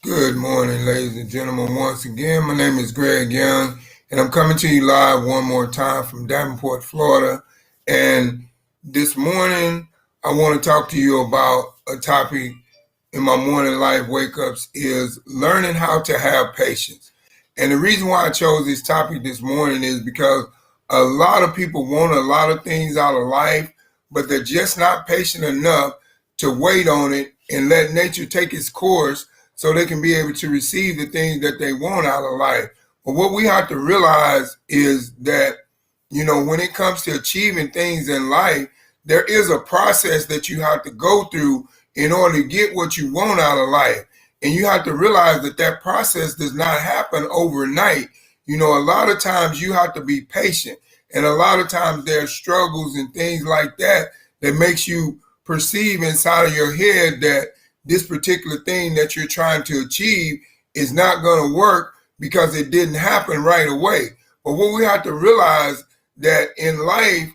Good morning, ladies and gentlemen. Once again, my name is Greg Young, and I'm coming to you live one more time from Davenport, Florida. And this morning, I want to talk to you about a topic in my morning life wake ups is learning how to have patience. And the reason why I chose this topic this morning is because a lot of people want a lot of things out of life, but they're just not patient enough to wait on it and let nature take its course so they can be able to receive the things that they want out of life. But what we have to realize is that, when it comes to achieving things in life, there is a process that you have to go through in order to get what you want out of life. And you have to realize that that process does not happen overnight. A lot of times you have to be patient. And a lot of times there are struggles and things like that that makes you perceive inside of your head that this particular thing that you're trying to achieve is not going to work because it didn't happen right away. But what we have to realize that in life,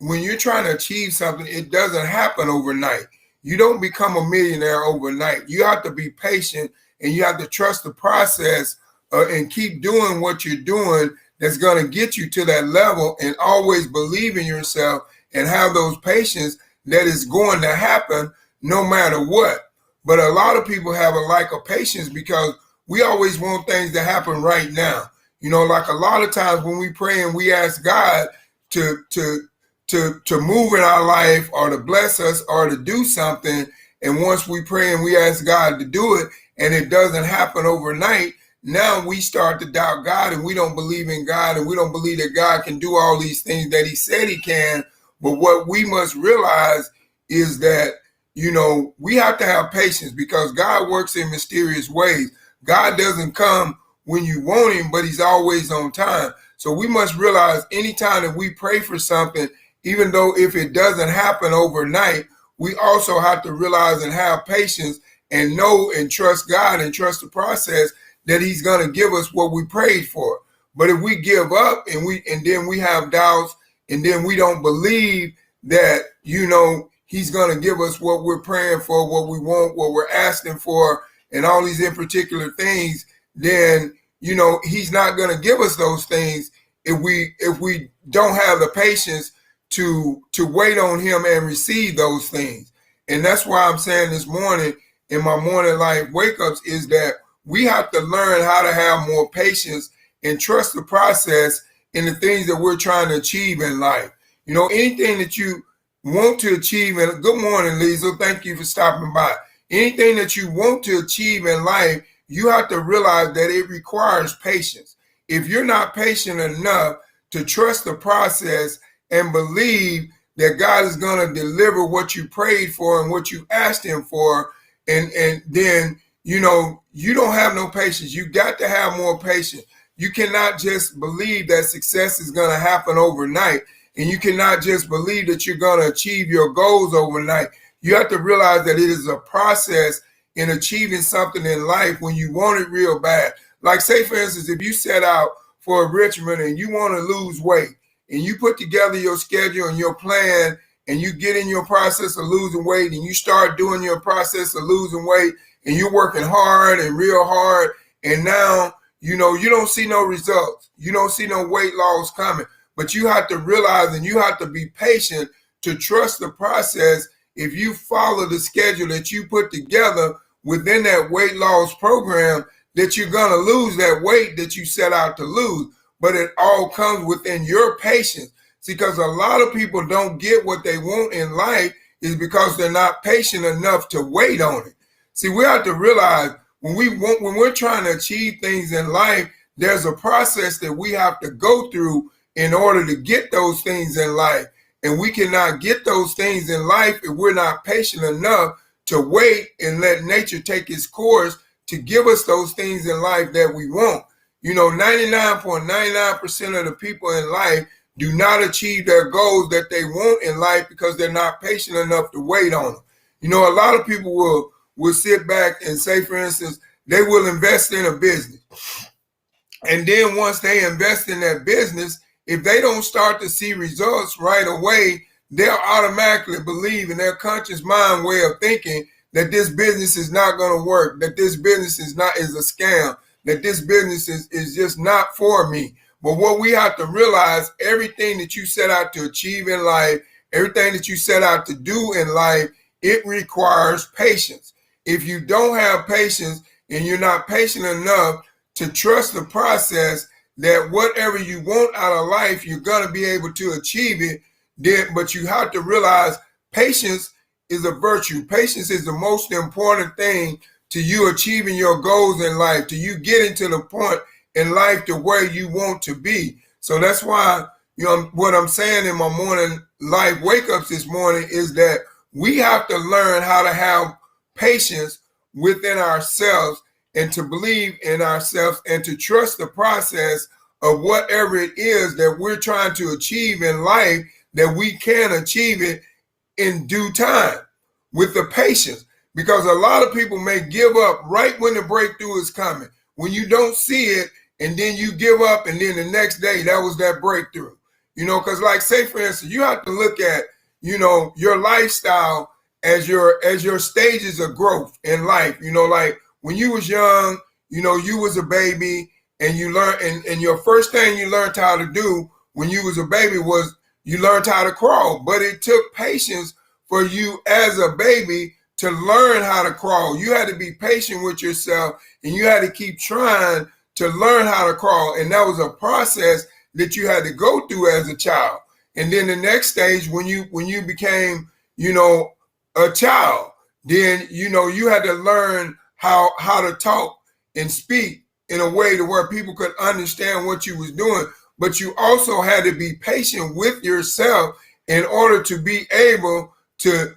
when you're trying to achieve something, it doesn't happen overnight. You don't become a millionaire overnight. You have to be patient and you have to trust the process and keep doing what you're doing that's going to get you to that level, and always believe in yourself and have those patience that is going to happen no matter what. But a lot of people have a lack of patience because we always want things to happen right now. Like a lot of times when we pray and we ask God to move in our life or to bless us or to do something, and once we pray and we ask God to do it and it doesn't happen overnight, now we start to doubt God and we don't believe in God and we don't believe that God can do all these things that he said he can. But what we must realize is that we have to have patience because God works in mysterious ways. God doesn't come when you want him, but he's always on time. So we must realize anytime that we pray for something, even though if it doesn't happen overnight, we also have to realize and have patience and know and trust God and trust the process that he's going to give us what we prayed for. But if we give up and then we have doubts and then we don't believe that, he's going to give us what we're praying for, what we want, what we're asking for, and all these in particular things, then, he's not going to give us those things if we don't have the patience to wait on him and receive those things. And that's why I'm saying this morning in my morning life wake-ups is that we have to learn how to have more patience and trust the process in the things that we're trying to achieve in life. Anything that you want to achieve, and good morning, Liesl, thank you for stopping by. Anything that you want to achieve in life, you have to realize that it requires patience. If you're not patient enough to trust the process and believe that God is going to deliver what you prayed for and what you asked him for, and then you don't have no patience. You got to have more patience. You cannot just believe that success is going to happen overnight. And you cannot just believe that you're going to achieve your goals overnight. You have to realize that it is a process in achieving something in life when you want it real bad. Like say, for instance, if you set out for a Richmond and you want to lose weight and you put together your schedule and your plan and you get in your process of losing weight and you start doing your process of losing weight and you're working hard and real hard, and now, you don't see no results. You don't see no weight loss coming. But you have to realize and you have to be patient to trust the process. If you follow the schedule that you put together within that weight loss program, that you're going to lose that weight that you set out to lose. But it all comes within your patience. See, because a lot of people don't get what they want in life is because they're not patient enough to wait on it. See, we have to realize when we're trying to achieve things in life, there's a process that we have to go through in order to get those things in life. And we cannot get those things in life if we're not patient enough to wait and let nature take its course to give us those things in life that we want. 99.99% of the people in life do not achieve their goals that they want in life because they're not patient enough to wait on them. A lot of people will sit back and say, for instance, they will invest in a business. And then once they invest in that business, if they don't start to see results right away, they'll automatically believe in their conscious mind way of thinking that this business is not going to work, that this business is a scam, that this business is just not for me. But what we have to realize, everything that you set out to achieve in life, everything that you set out to do in life, it requires patience. If you don't have patience and you're not patient enough to trust the process, that whatever you want out of life, you're going to be able to achieve it. But you have to realize patience is a virtue. Patience is the most important thing to you achieving your goals in life, to you getting to the point in life to where you want to be. So that's why, what I'm saying in my morning life wake ups this morning is that we have to learn how to have patience within ourselves and to believe in ourselves and to trust the process of whatever it is that we're trying to achieve in life, that we can achieve it in due time with the patience. Because a lot of people may give up right when the breakthrough is coming, when you don't see it, and then you give up, and then the next day that was that breakthrough. Because like, say for instance, you have to look at your lifestyle as your stages of growth in life. Like when you was young, you was a baby, and you learned, and your first thing you learned how to do when you was a baby was you learned how to crawl. But it took patience for you as a baby to learn how to crawl. You had to be patient with yourself, and you had to keep trying to learn how to crawl. And that was a process that you had to go through as a child. And then the next stage, when you became, a child, then, you had to learn how to talk and speak in a way to where people could understand what you was doing. But you also had to be patient with yourself in order to be able to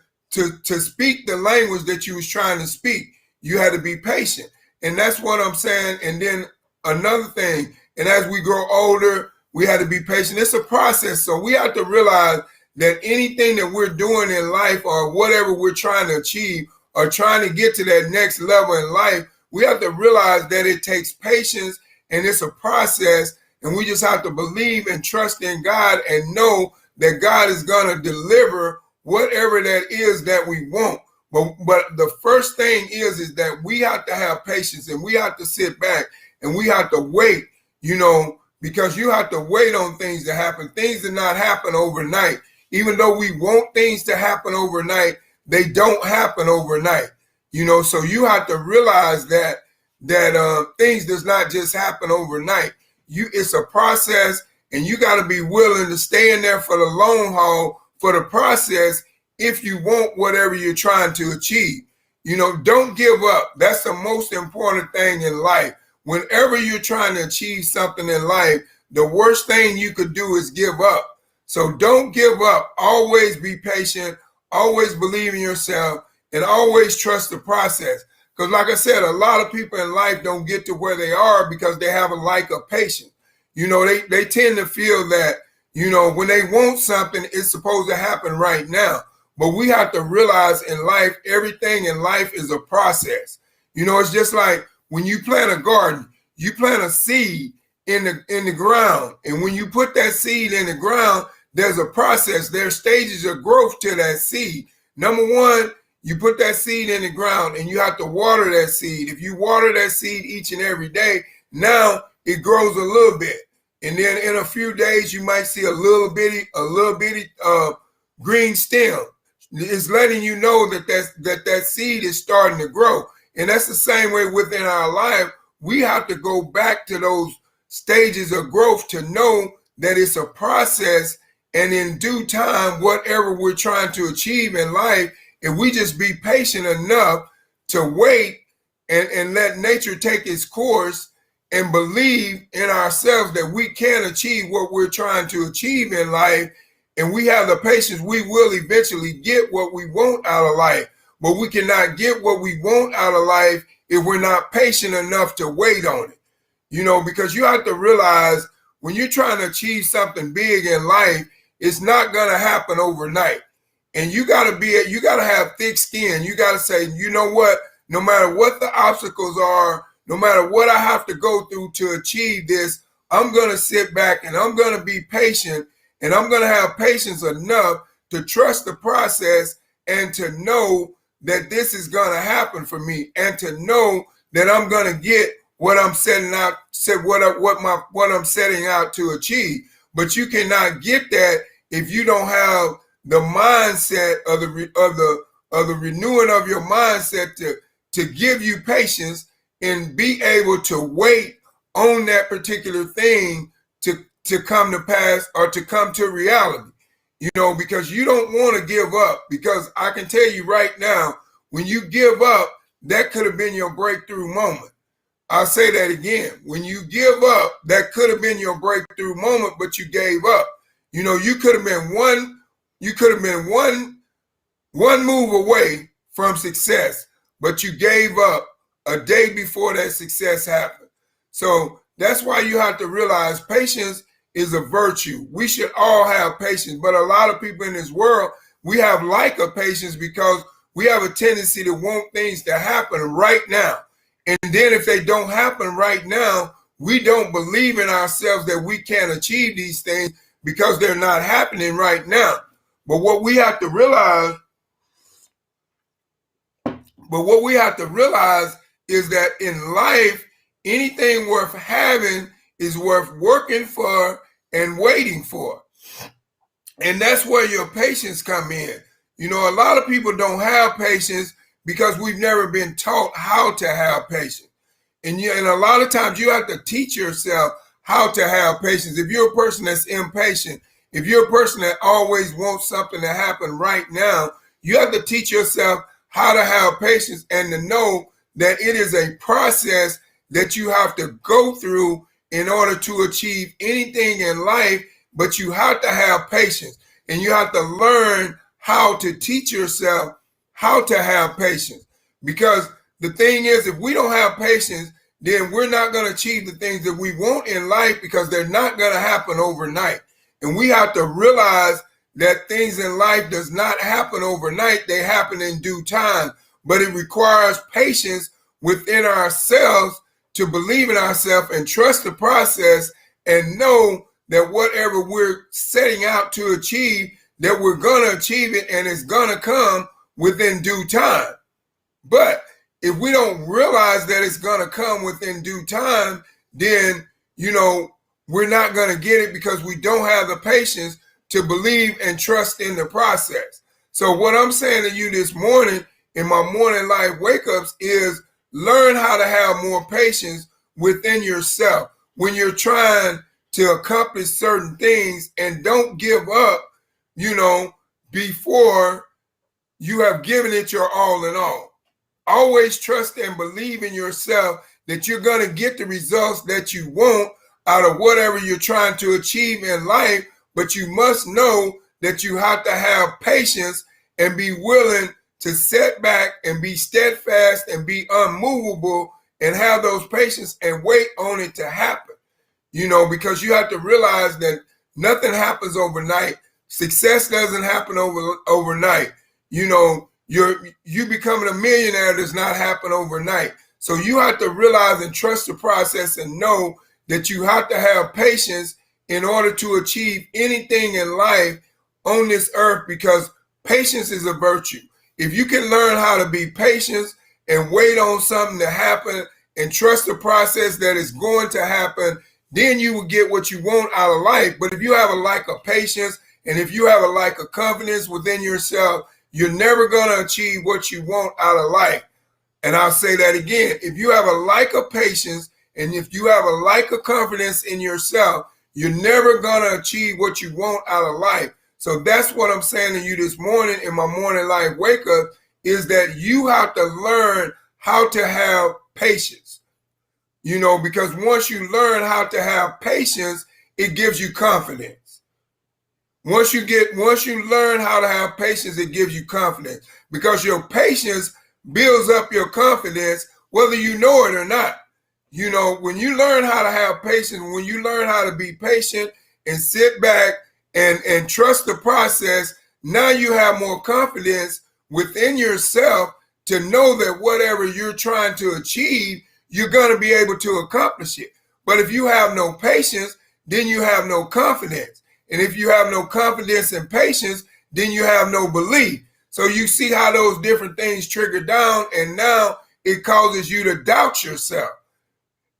speak the language that you was trying to speak. You had to be patient. And that's what I'm saying. And then another thing, and as we grow older, we had to be patient. It's a process. So we have to realize that anything that we're doing in life, or whatever we're trying to achieve or trying to get to that next level in life, we have to realize that it takes patience, and it's a process. And we just have to believe and trust in God and know that God is going to deliver whatever that is that we want. But the first thing is that we have to have patience, and we have to sit back, and we have to wait, because you have to wait on things to happen. Things do not happen overnight. Even though we want things to happen overnight, they don't happen overnight. So you have to realize that things does not just happen overnight. It's a process, and you got to be willing to stay in there for the long haul, for the process, if you want whatever you're trying to achieve. Don't give up. That's the most important thing in life. Whenever you're trying to achieve something in life, the worst thing you could do is give up. So don't give up. Always be patient. Always believe in yourself, and always trust the process. Because like I said, a lot of people in life don't get to where they are because they have a lack of patience. They tend to feel that, when they want something, it's supposed to happen right now. But we have to realize in life, everything in life is a process. It's just like when you plant a garden, you plant a seed in the ground. And when you put that seed in the ground, there's a process. There's stages of growth to that seed. Number one, you put that seed in the ground, and you have to water that seed. If you water that seed each and every day, now it grows a little bit. And then in a few days, you might see a little bitty green stem. It's letting you know that seed is starting to grow. And that's the same way within our life. We have to go back to those stages of growth to know that it's a process, and in due time, whatever we're trying to achieve in life, if we just be patient enough to wait and let nature take its course, and believe in ourselves that we can achieve what we're trying to achieve in life, and we have the patience, we will eventually get what we want out of life. But we cannot get what we want out of life if we're not patient enough to wait on it. Because you have to realize, when you're trying to achieve something big in life, it's not going to happen overnight. And you got to have thick skin. You got to say, you know what, no matter what the obstacles are, no matter what I have to go through to achieve this, I'm going to sit back, and I'm going to be patient, and I'm going to have patience enough to trust the process, and to know that this is going to happen for me, and to know that I'm going to get what I'm setting out, what I'm setting out to achieve. But you cannot get that if you don't have the mindset of the renewing of your mindset to give you patience and be able to wait on that particular thing to come to pass or to come to reality. Because you don't want to give up, because I can tell you right now, when you give up, that could have been your breakthrough moment. I'll say that again. When you give up, that could have been your breakthrough moment, but you gave up. You could have been one move away from success, but you gave up a day before that success happened. So that's why you have to realize patience is a virtue. We should all have patience, but a lot of people in this world, we have lack of patience because we have a tendency to want things to happen right now. And then if they don't happen right now, we don't believe in ourselves that we can achieve these things because they're not happening right now. But what we have to realize is that in life, anything worth having is worth working for and waiting for. And that's where your patience come in. A lot of people don't have patience because we've never been taught how to have patience. And a lot of times you have to teach yourself how to have patience. If you're a person that's impatient, if you're a person that always wants something to happen right now, you have to teach yourself how to have patience and to know that it is a process that you have to go through in order to achieve anything in life. But you have to have patience, and you have to learn how to teach yourself how to have patience. Because the thing is, if we don't have patience, then we're not going to achieve the things that we want in life, because they're not going to happen overnight. And we have to realize that things in life does not happen overnight. They happen in due time, but it requires patience within ourselves to believe in ourselves and trust the process and know that whatever we're setting out to achieve, that we're going to achieve it, and it's going to come within due time. But if we don't realize that it's going to come within due time, then, we're not going to get it because we don't have the patience to believe and trust in the process. So what I'm saying to you this morning in my morning life wake-ups is learn how to have more patience within yourself when you're trying to accomplish certain things, and don't give up, before you have given it your all in all. Always trust and believe in yourself that you're going to get the results that you want out of whatever you're trying to achieve in life. But you must know that you have to have patience and be willing to sit back and be steadfast and be unmovable and have those patience and wait on it to happen. Because you have to realize that nothing happens overnight. Success doesn't happen overnight. You becoming a millionaire does not happen overnight. So you have to realize and trust the process and know that you have to have patience in order to achieve anything in life on this earth, because patience is a virtue. If you can learn how to be patient and wait on something to happen and trust the process that is going to happen, then you will get what you want out of life. But if you have a lack of patience, and if you have a lack of confidence within yourself, you're never going to achieve what you want out of life. And I'll say that again. If you have a lack of patience, and if you have a lack of confidence in yourself, you're never going to achieve what you want out of life. So that's what I'm saying to you this morning in my morning life wake up, is that you have to learn how to have patience. Because once you learn how to have patience, it gives you confidence. Once you learn how to have patience, it gives you confidence, because your patience builds up your confidence, whether you know it or not. When you learn how to have patience, when you learn how to be patient and sit back and trust the process, now you have more confidence within yourself to know that whatever you're trying to achieve, you're going to be able to accomplish it. But if you have no patience, then you have no confidence. And if you have no confidence and patience, then you have no belief. So you see how those different things trigger down, and now it causes you to doubt yourself.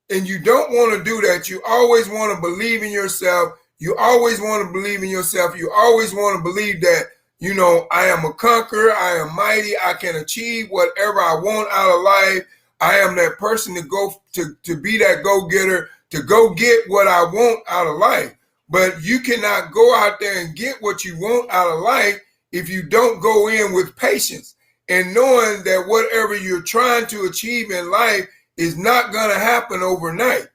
And you don't want to do that. You always want to believe in yourself. You always want to believe in yourself. You always want to believe that, I am a conqueror. I am mighty. I can achieve whatever I want out of life. I am that person to go to be that go-getter, to go get what I want out of life. But you cannot go out there and get what you want out of life if you don't go in with patience and knowing that whatever you're trying to achieve in life is not going to happen overnight.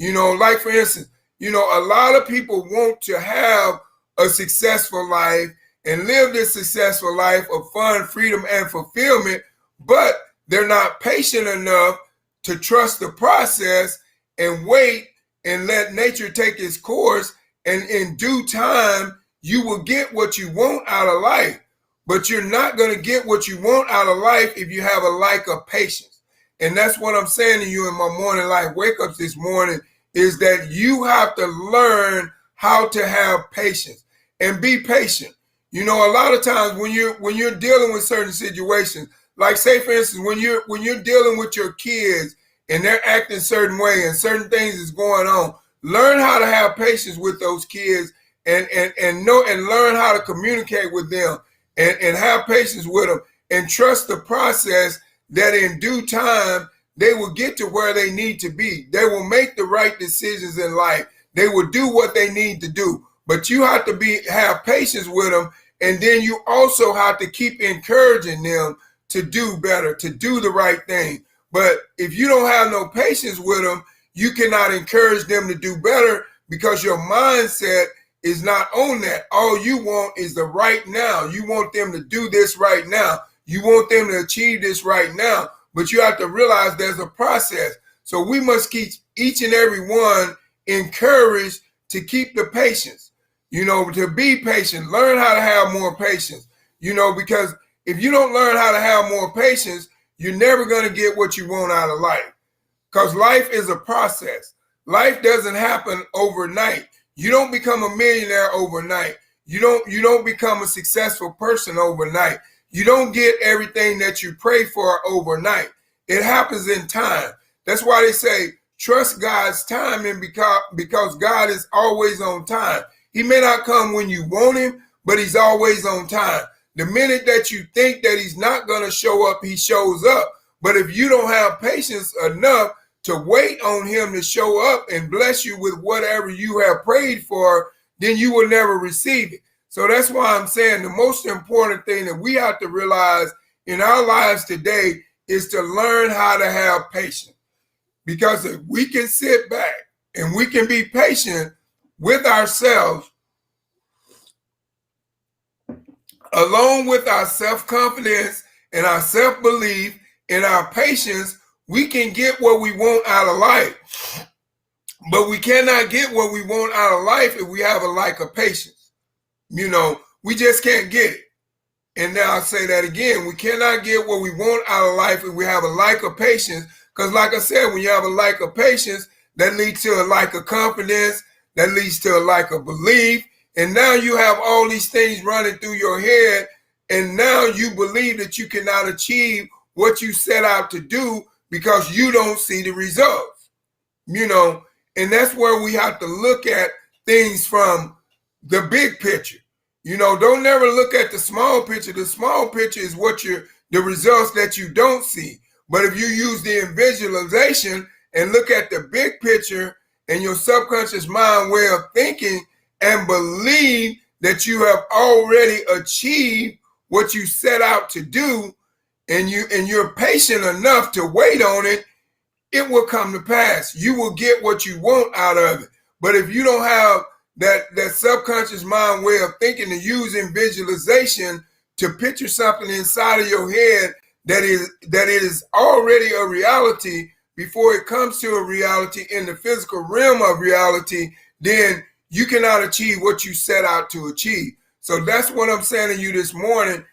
Like for instance, a lot of people want to have a successful life and live this successful life of fun, freedom, and fulfillment, but they're not patient enough to trust the process and wait and let nature take its course. And in due time, you will get what you want out of life. But you're not going to get what you want out of life if you have a lack of patience. And that's what I'm saying to you in my morning life wake-ups this morning, is that you have to learn how to have patience and be patient. A lot of times when you're dealing with certain situations, like say for instance, when you're dealing with your kids and they're acting a certain way and certain things is going on, learn how to have patience with those kids and know and learn how to communicate with them and have patience with them and trust the process that in due time they will get to where they need to be. They will make the right decisions in life. They will do what they need to do. But you have to have patience with them, and then you also have to keep encouraging them to do better, to do the right thing. But if you don't have no patience with them, you cannot encourage them to do better because your mindset is not on that. All you want is the right now. You want them to do this right now. You want them to achieve this right now. But you have to realize there's a process. So we must keep each and every one encouraged to keep the patience, to be patient, learn how to have more patience, because if you don't learn how to have more patience, you're never going to get what you want out of life. Because life is a process. Life doesn't happen overnight. You don't become a millionaire overnight. You don't become a successful person overnight. You don't get everything that you pray for overnight. It happens in time. That's why they say trust God's timing, because God is always on time. He may not come when you want him, but he's always on time. The minute that you think that he's not going to show up, he shows up. But if you don't have patience enough to wait on him to show up and bless you with whatever you have prayed for, then you will never receive it. So that's why I'm saying the most important thing that we have to realize in our lives today is to learn how to have patience. Because if we can sit back and we can be patient with ourselves, along with our self-confidence and our self-belief and our patience, we can get what we want out of life. But we cannot get what we want out of life if we have a lack of patience. We just can't get it. And now I'll say that again. We cannot get what we want out of life if we have a lack of patience. Because like I said, when you have a lack of patience, that leads to a lack of confidence. That leads to a lack of belief. And now you have all these things running through your head. And now you believe that you cannot achieve what you set out to do because you don't see the results. And that's where we have to look at things from the big picture. Don't never look at the small picture. The small picture is the results that you don't see. But if you use the visualization and look at the big picture and your subconscious mind way of thinking and believe that you have already achieved what you set out to do, and you're patient enough to wait on it, it will come to pass. You will get what you want out of it. But if you don't have that subconscious mind way of thinking and using visualization to picture something inside of your head that it is already a reality before it comes to a reality in the physical realm of reality, then you cannot achieve what you set out to achieve. So that's what I'm saying to you this morning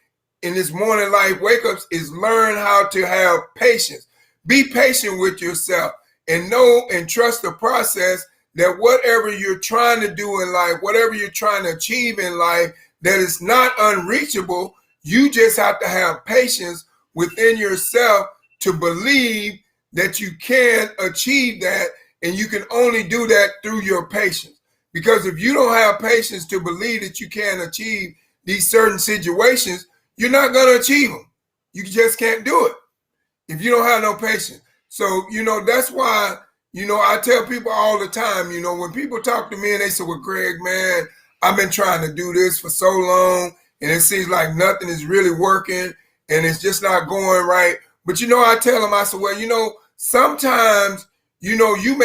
in this morning life wake-ups is learn how to have patience. Be patient with yourself and know and trust the process that whatever you're trying to do in life, whatever you're trying to achieve in life, that is not unreachable. You just have to have patience within yourself to believe that you can achieve that, and you can only do that through your patience. Because if you don't have patience to believe that you can achieve these certain situations, you're not going to achieve them. You just can't do it if you don't have no patience. So, that's why, I tell people all the time, when people talk to me and they say, well, Greg, man, I've been trying to do this for so long and it seems like nothing is really working and it's just not going right. But, I tell them, I say, well, sometimes, it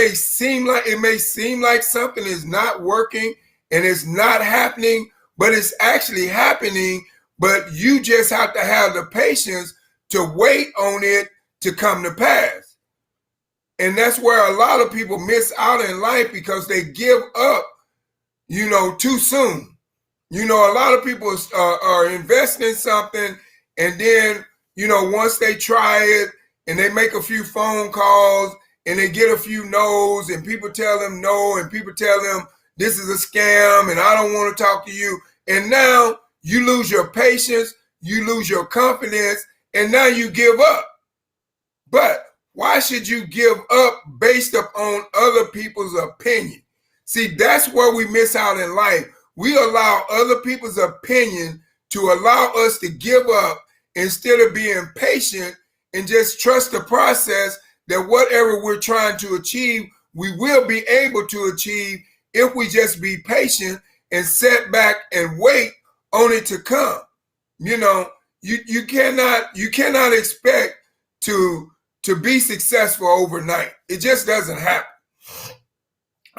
may seem like something is not working and it's not happening, but it's actually happening. But you just have to have the patience to wait on it to come to pass. And that's where a lot of people miss out in life because they give up, too soon. A lot of people are investing in something, and then, once they try it and they make a few phone calls and they get a few no's and people tell them no and people tell them this is a scam and I don't want to talk to you. And now you lose your patience, you lose your confidence, and now you give up. But why should you give up based upon other people's opinion? See, that's where we miss out in life. We allow other people's opinion to allow us to give up instead of being patient and just trust the process that whatever we're trying to achieve, we will be able to achieve if we just be patient and sit back and wait on it to come. You cannot expect to be successful overnight. It just doesn't happen.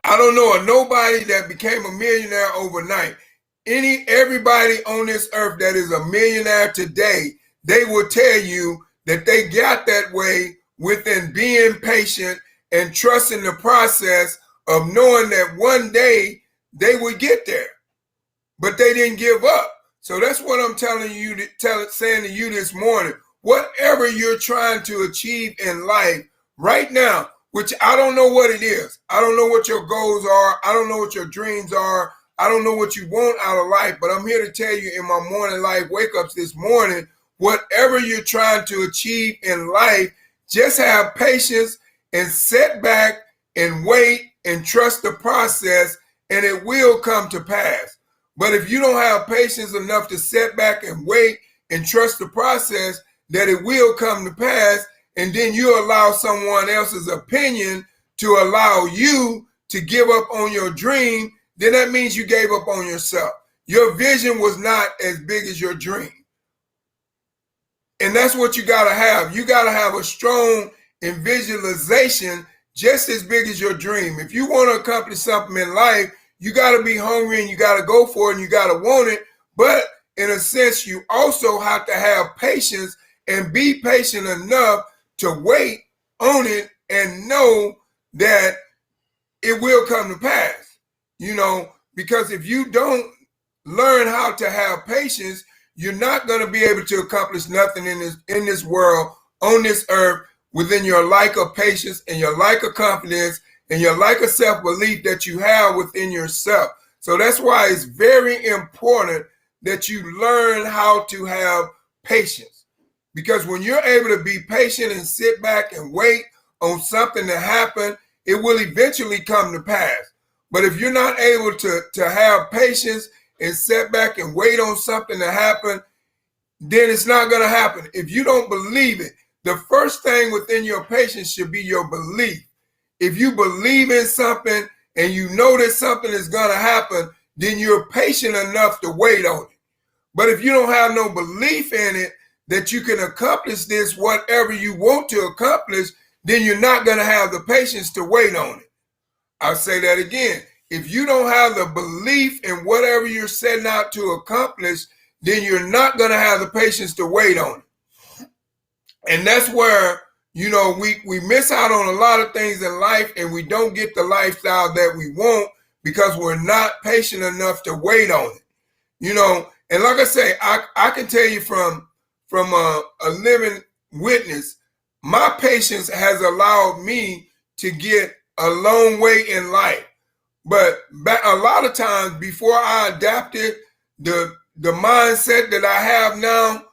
I don't know of nobody that became a millionaire overnight. Everybody on this earth that is a millionaire today, they will tell you that they got that way within being patient and trusting the process of knowing that one day they would get there. But they didn't give up. So that's what I'm saying to you this morning. Whatever you're trying to achieve in life right now, which I don't know what it is. I don't know what your goals are. I don't know what your dreams are. I don't know what you want out of life, but I'm here to tell you in my morning life wake-ups this morning, whatever you're trying to achieve in life, just have patience and sit back and wait and trust the process, and it will come to pass. But if you don't have patience enough to sit back and wait and trust the process, that it will come to pass, and then you allow someone else's opinion to allow you to give up on your dream, then that means you gave up on yourself. Your vision was not as big as your dream. And that's what you got to have. You got to have a strong visualization just as big as your dream. If you want to accomplish something in life, you got to be hungry and you got to go for it and you got to want it. But in a sense, you also have to have patience and be patient enough to wait on it and know that it will come to pass. Because if you don't learn how to have patience, you're not going to be able to accomplish nothing in this world, on this earth, within your lack of patience and your lack of confidence and your lack of self-belief that you have within yourself. So that's why it's very important that you learn how to have patience. Because when you're able to be patient and sit back and wait on something to happen, it will eventually come to pass. But if you're not able to have patience and sit back and wait on something to happen, then it's not going to happen. If you don't believe it, the first thing within your patience should be your belief. If you believe in something and you know that something is going to happen, then you're patient enough to wait on it. But if you don't have no belief in it, that you can accomplish this, whatever you want to accomplish, then you're not going to have the patience to wait on it. I'll say that again. If you don't have the belief in whatever you're setting out to accomplish, then you're not going to have the patience to wait on it. And that's where, we miss out on a lot of things in life, and we don't get the lifestyle that we want because we're not patient enough to wait on it. And like I say, I can tell you from a living witness, my patience has allowed me to get a long way in life. But a lot of times before I adapted the the mindset that I have now,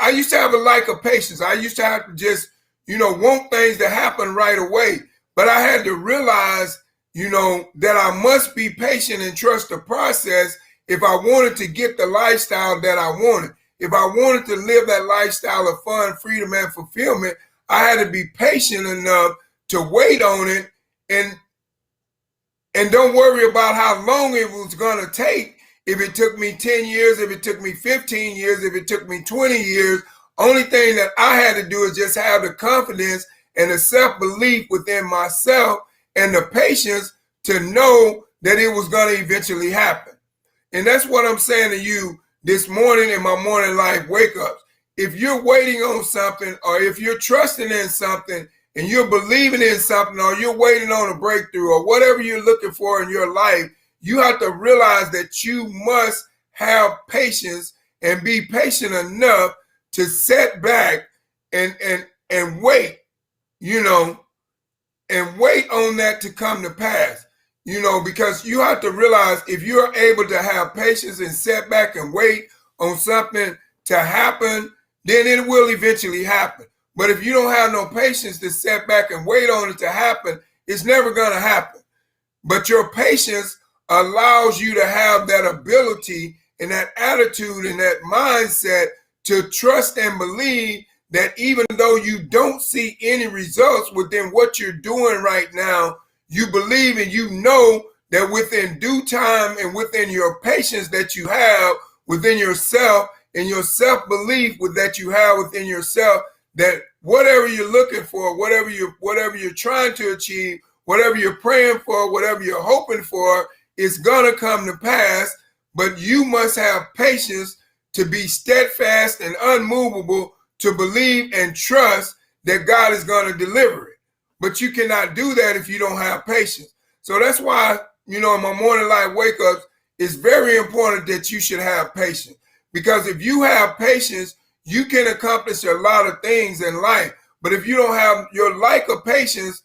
I used to have a lack of patience. I used to have to just, want things to happen right away. But I had to realize, that I must be patient and trust the process if I wanted to get the lifestyle that I wanted. If I wanted to live that lifestyle of fun, freedom, and fulfillment, I had to be patient enough to wait on it and don't worry about how long it was going to take. If it took me 10 years, if it took me 15 years, if it took me 20 years, only thing that I had to do is just have the confidence and the self-belief within myself and the patience to know that it was going to eventually happen. And that's what I'm saying to you this morning in my morning life wake-ups. If you're waiting on something, or if you're trusting in something and you're believing in something, or you're waiting on a breakthrough, or whatever you're looking for in your life, you have to realize that you must have patience and be patient enough to sit back and wait, and wait on that to come to pass. Because you have to realize if you're able to have patience and sit back and wait on something to happen, then it will eventually happen. But if you don't have no patience to sit back and wait on it to happen, it's never going to happen. But your patience allows you to have that ability and that attitude and that mindset to trust and believe that even though you don't see any results within what you're doing right now, you believe and you know that within due time and within your patience that you have within yourself and your self-belief that you have within yourself, that whatever you're looking for, whatever you're trying to achieve, whatever you're praying for, whatever you're hoping for, is going to come to pass. But you must have patience to be steadfast and unmovable, to believe and trust that God is going to deliver it. But you cannot do that if you don't have patience. So that's why, in my morning life wake-ups, it's very important that you should have patience. Because if you have patience, you can accomplish a lot of things in life. But if you don't have your lack of patience,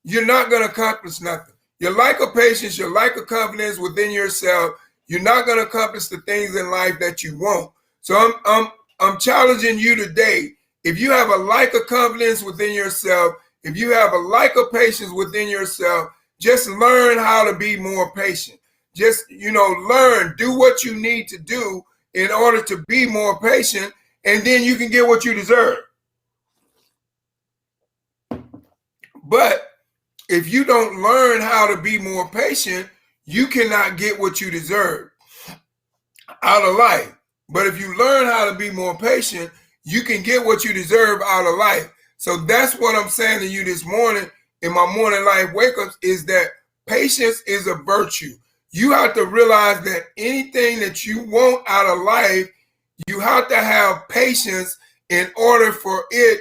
you're not going to accomplish nothing. Your lack of patience, your lack of confidence within yourself, you're not going to accomplish the things in life that you want. So I'm challenging you today. If you have a lack of confidence within yourself, if you have a lack of patience within yourself, just learn how to be more patient. Just, learn, do what you need to do in order to be more patient, and then you can get what you deserve. But if you don't learn how to be more patient, you cannot get what you deserve out of life. But if you learn how to be more patient, you can get what you deserve out of life. So that's what I'm saying to you this morning in my morning life wake-ups, is that patience is a virtue. You have to realize that anything that you want out of life, you have to have patience in order for it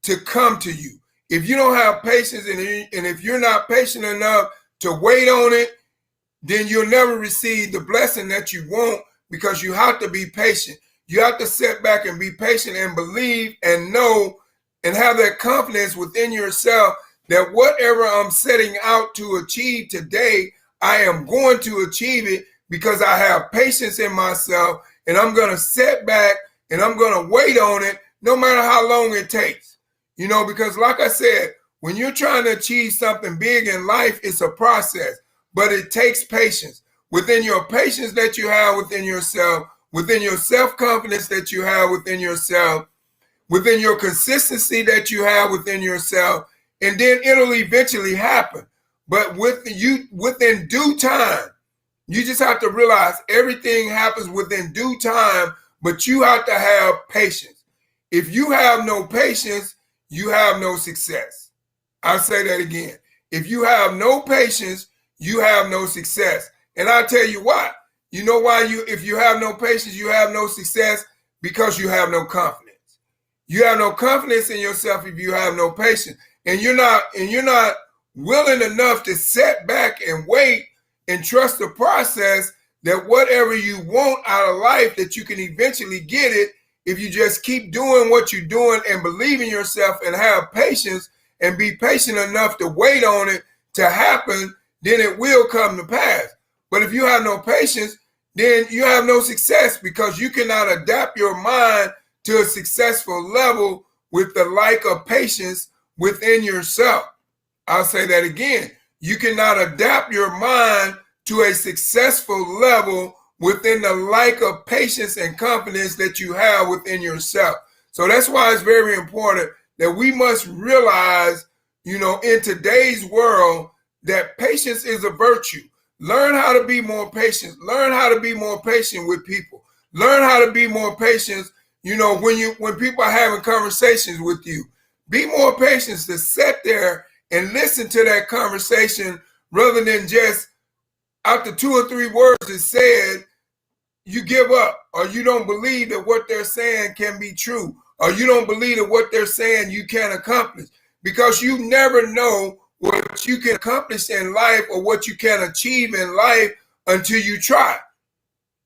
to come to you. If you don't have patience and if you're not patient enough to wait on it, then you'll never receive the blessing that you want, because you have to be patient. You have to sit back and be patient and believe and know and have that confidence within yourself that whatever I'm setting out to achieve today, I am going to achieve it because I have patience in myself, and I'm going to sit back and I'm going to wait on it no matter how long it takes. Because like I said, when you're trying to achieve something big in life, it's a process, but it takes patience. Within your patience that you have within yourself, within your self-confidence that you have within yourself, within your consistency that you have within yourself, and then it'll eventually happen. But within due time, you just have to realize everything happens within due time, but you have to have patience. If you have no patience, you have no success. I'll say that again. If you have no patience, you have no success. And I'll tell you why. You know why if you have no patience, you have no success? Because you have no confidence. You have no confidence in yourself if you have no patience. And you're not willing enough to sit back and wait and trust the process that whatever you want out of life, that you can eventually get it if you just keep doing what you're doing and believe in yourself and have patience and be patient enough to wait on it to happen, then it will come to pass. But if you have no patience, then you have no success, because you cannot adapt your mind to a successful level with the lack of patience within yourself. I'll say that again. You cannot adapt your mind to a successful level within the lack of patience and confidence that you have within yourself. So that's why it's very important that we must realize, in today's world, that patience is a virtue. Learn how to be more patient. Learn how to be more patient with people. Learn how to be more patient, when people are having conversations with you. Be more patient to sit there and listen to that conversation, rather than just after 2 or 3 words is said, you give up, or you don't believe that what they're saying can be true, or you don't believe that what they're saying you can accomplish, because you never know what you can accomplish in life or what you can achieve in life until you try.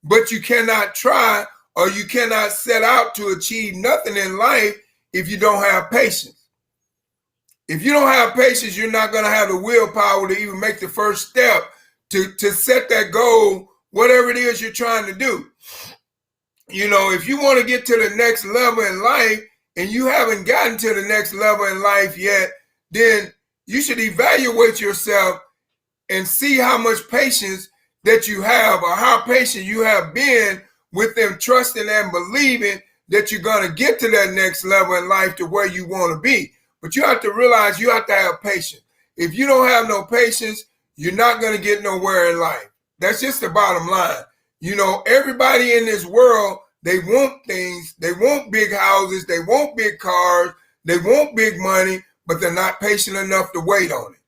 But you cannot try, or you cannot set out to achieve nothing in life if you don't have patience. If you don't have patience, you're not going to have the willpower to even make the first step to set that goal, whatever it is you're trying to do. If you want to get to the next level in life and you haven't gotten to the next level in life yet, then you should evaluate yourself and see how much patience that you have, or how patient you have been with them, trusting and believing that you're going to get to that next level in life to where you want to be. But you have to realize you have to have patience. If you don't have no patience, you're not going to get nowhere in life. That's just the bottom line. Everybody in this world, they want things. They want big houses. They want big cars. They want big money, but they're not patient enough to wait on it.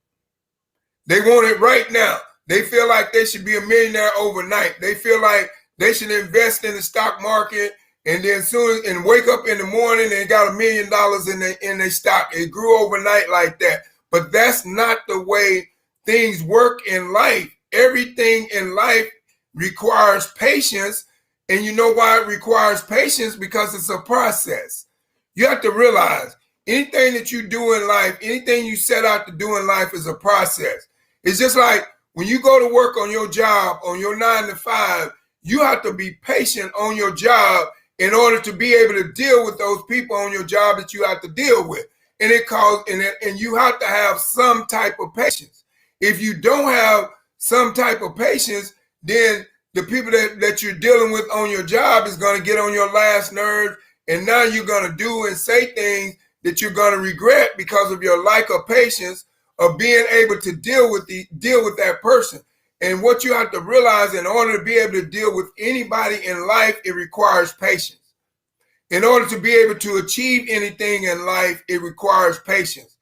They want it right now. They feel like they should be a millionaire overnight. They feel like they should invest in the stock market, and then and wake up in the morning and got $1 million in their stock. It grew overnight like that. But that's not the way things work in life. Everything in life requires patience. And you know why it requires patience? Because it's a process. You have to realize anything that you do in life, anything you set out to do in life is a process. It's just like when you go to work on your job, on your 9 to 5, you have to be patient on your job in order to be able to deal with those people on your job that you have to deal with. And you have to have some type of patience. If you don't have some type of patience, then the people that you're dealing with on your job is going to get on your last nerve. And now you're going to do and say things that you're going to regret because of your lack of patience of being able to deal with that person. And what you have to realize, in order to be able to deal with anybody in life, it requires patience. In order to be able to achieve anything in life, it requires patience.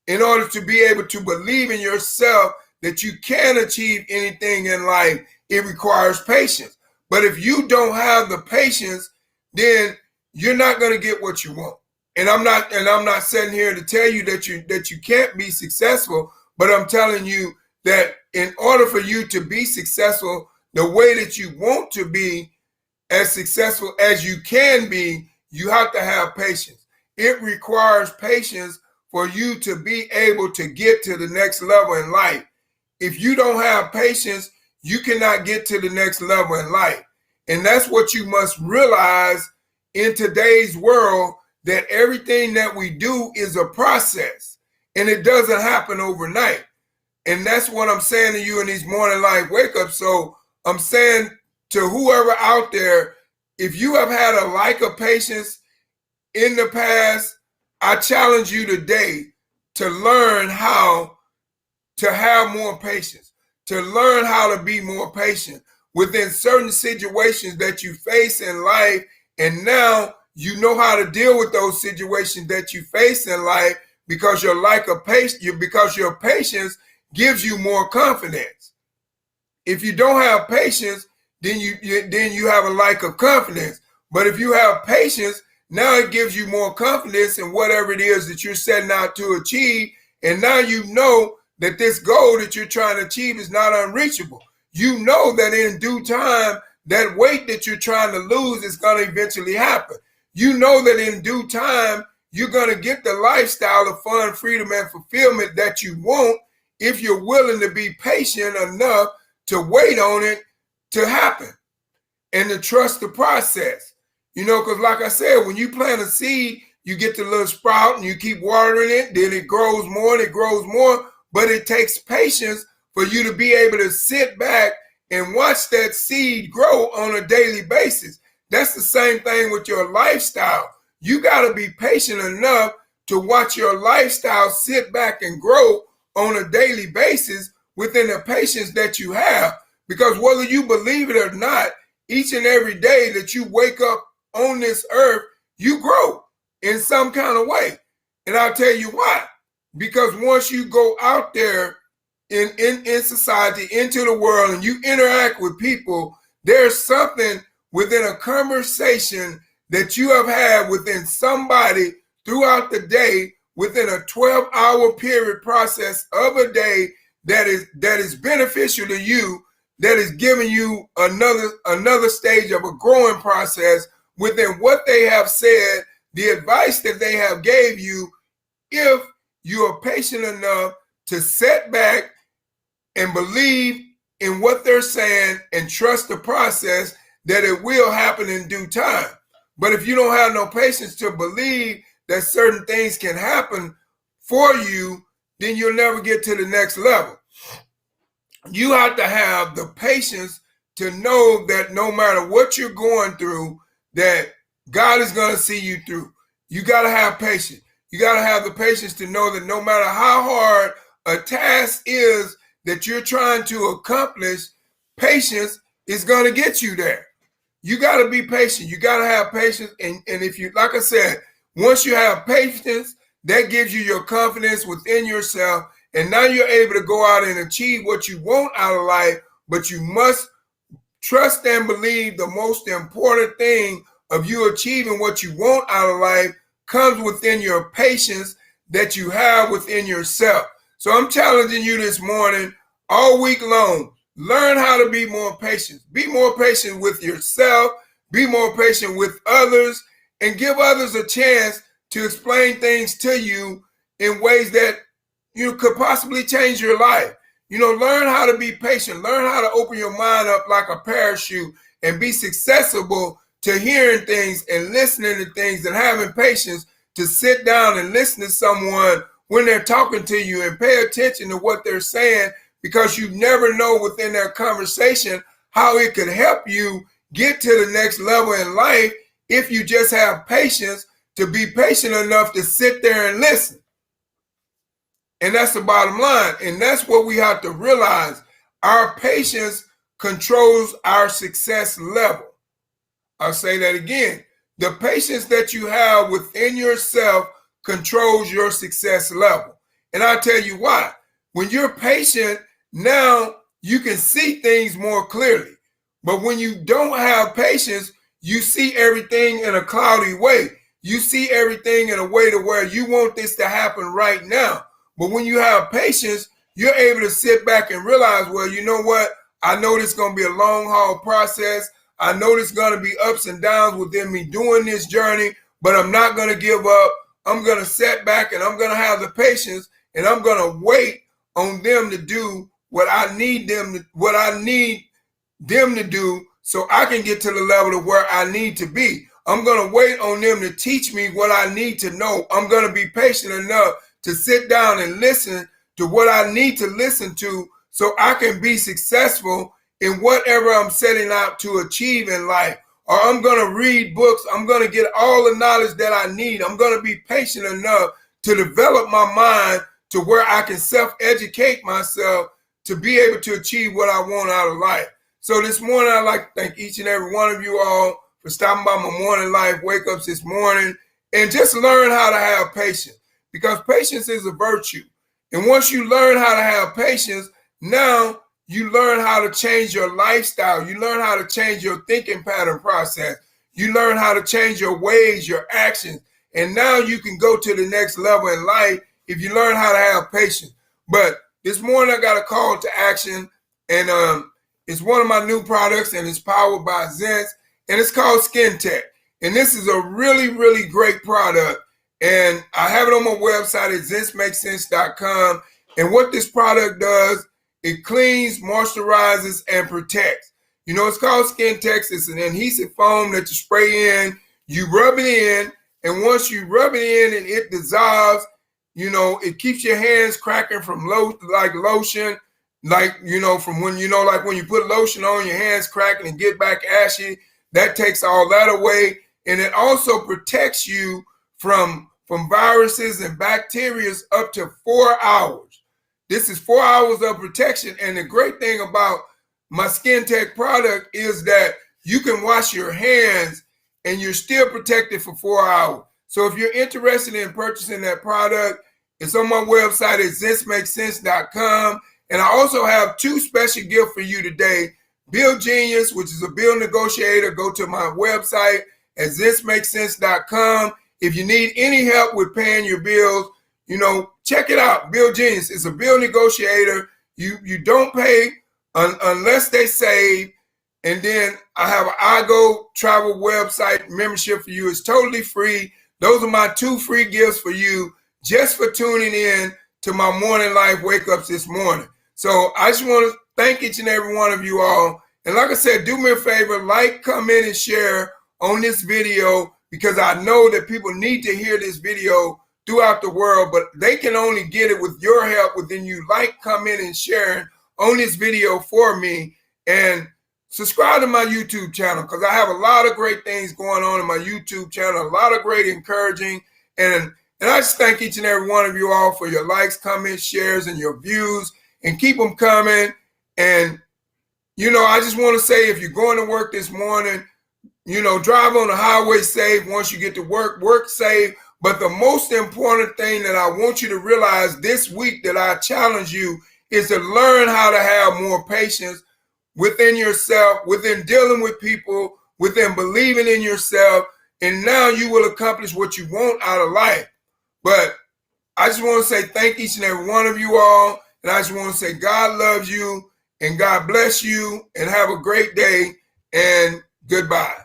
In order to be able to believe in yourself that you can achieve anything in life, it requires patience. But if you don't have the patience, then you're not going to get what you want. And I'm not sitting here to tell you that you can't be successful, but I'm telling you that in order for you to be successful the way that you want to be, as successful as you can be, you have to have patience. It requires patience for you to be able to get to the next level in life. If you don't have patience, you cannot get to the next level in life. And that's what you must realize in today's world, that everything that we do is a process, and it doesn't happen overnight. And that's what I'm saying to you in these morning life wake up. So I'm saying to whoever out there, if you have had a lack of patience in the past, I challenge you today to learn how to have more patience, to learn how to be more patient within certain situations that you face in life. And now you know how to deal with those situations that you face in life, because your lack of patience, because your patience gives you more confidence. If you don't have patience, then you have a lack of confidence. But if you have patience, now it gives you more confidence in whatever it is that you're setting out to achieve. And now you know that this goal that you're trying to achieve is not unreachable. You know that in due time, that weight that you're trying to lose is going to eventually happen. You know that in due time, you're going to get the lifestyle of fun, freedom, and fulfillment that you want if you're willing to be patient enough to wait on it to happen. and to trust the process. Because like I said, when you plant a seed, you get the little sprout and you keep watering it, then it grows more and it grows more. But it takes patience for you to be able to sit back and watch that seed grow on a daily basis. That's the same thing with your lifestyle. You got to be patient enough to watch your lifestyle sit back and grow on a daily basis within the patience that you have. Because whether you believe it or not, each and every day that you wake up on this earth, you grow in some kind of way. And I'll tell you why. Because once you go out there in society, into the world, and you interact with people, there's something within a conversation that you have had within somebody throughout the day, within a 12-hour period process of a day that is beneficial to you, that is giving you another stage of a growing process within what they have said, the advice that they have gave you, if you are patient enough to sit back and believe in what they're saying and trust the process, that it will happen in due time. But if you don't have no patience to believe that certain things can happen for you, then you'll never get to the next level. You have to have the patience to know that no matter what you're going through, that God is going to see you through. You got to have patience. You got to have the patience to know that no matter how hard a task is that you're trying to accomplish, patience is going to get you there. You got to be patient. You got to have patience. And if you, like I said, once you have patience, that gives you your confidence within yourself. And now you're able to go out and achieve what you want out of life. But you must trust and believe the most important thing of you achieving what you want out of life comes within your patience that you have within yourself. So I'm challenging you this morning, all week long, learn how to be more patient. Be more patient with yourself, be more patient with others, and give others a chance to explain things to you in ways that you could possibly change your life. Learn how to be patient. Learn how to open your mind up like a parachute and be successful to hearing things and listening to things and having patience to sit down and listen to someone when they're talking to you and pay attention to what they're saying, because you never know within their conversation how it could help you get to the next level in life if you just have patience to be patient enough to sit there and listen. And that's the bottom line. And that's what we have to realize. Our patience controls our success level. I'll say that again. The patience that you have within yourself controls your success level. And I'll tell you why. When you're patient, now you can see things more clearly. But when you don't have patience, you see everything in a cloudy way. You see everything in a way to where you want this to happen right now. But when you have patience, you're able to sit back and realize, well, you know what? I know this is going to be a long haul process. I know there's going to be ups and downs within me doing this journey, but I'm not going to give up. I'm going to sit back and I'm going to have the patience, and I'm going to wait on them to do what I need them to do so I can get to the level of where I need to be. I'm going to wait on them to teach me what I need to know. I'm going to be patient enough to sit down and listen to what I need to listen to so I can be successful in whatever I'm setting out to achieve in life. Or I'm going to read books. I'm going to get all the knowledge that I need. I'm going to be patient enough to develop my mind to where I can self-educate myself to be able to achieve what I want out of life. So this morning, I'd like to thank each and every one of you all for stopping by my morning life wake-ups this morning, and just learn how to have patience, because patience is a virtue. And once you learn how to have patience, now you learn how to change your lifestyle. You learn how to change your thinking pattern process. You learn how to change your ways, your actions. And now you can go to the next level in life if you learn how to have patience. But this morning I got a call to action, and it's one of my new products, and it's powered by Zens, and it's called Skin Tech. And this is a really, really great product. And I have it on my website at zensmakesense.com. And what this product does, it cleans, moisturizes, and protects. You know, it's called Skin Text. It's an adhesive foam that you spray in, you rub it in, and once you rub it in and it dissolves, you know, it keeps your hands cracking from like lotion, like, you know, from when, you know, like when you put lotion on, your hands cracking and get back ashy. That takes all that away. And it also protects you from viruses and bacteria up to 4 hours. This is 4 hours of protection. And the great thing about my Skin Tech product is that you can wash your hands and you're still protected for 4 hours. So if you're interested in purchasing that product, it's on my website at thismakesense.com. And I also have 2 special gifts for you today. Bill Genius, which is a bill negotiator. Go to my website at thismakesense.com. If you need any help with paying your bills, you know, check it out. Bill Genius is a bill negotiator. You don't pay unless they save. And then I have an iGo travel website membership for you. It's totally free. Those are my 2 free gifts for you just for tuning in to my Morning Life Wake Ups this morning. So I just want to thank each and every one of you all. And like I said, do me a favor, like, comment, and share on this video, because I know that people need to hear this video throughout the world, but they can only get it with your help within you like, comment, and sharing on this video for me. And subscribe to my YouTube channel, because I have a lot of great things going on in my YouTube channel, a lot of great encouraging. And I just thank each and every one of you all for your likes, comments, shares, and your views, and keep them coming. And, you know, I just want to say, if you're going to work this morning, you know, drive on the highway safe. Once you get to work, work safe. But the most important thing that I want you to realize this week that I challenge you is to learn how to have more patience within yourself, within dealing with people, within believing in yourself. And now you will accomplish what you want out of life. But I just want to say thank each and every one of you all. And I just want to say God loves you and God bless you and have a great day and goodbye.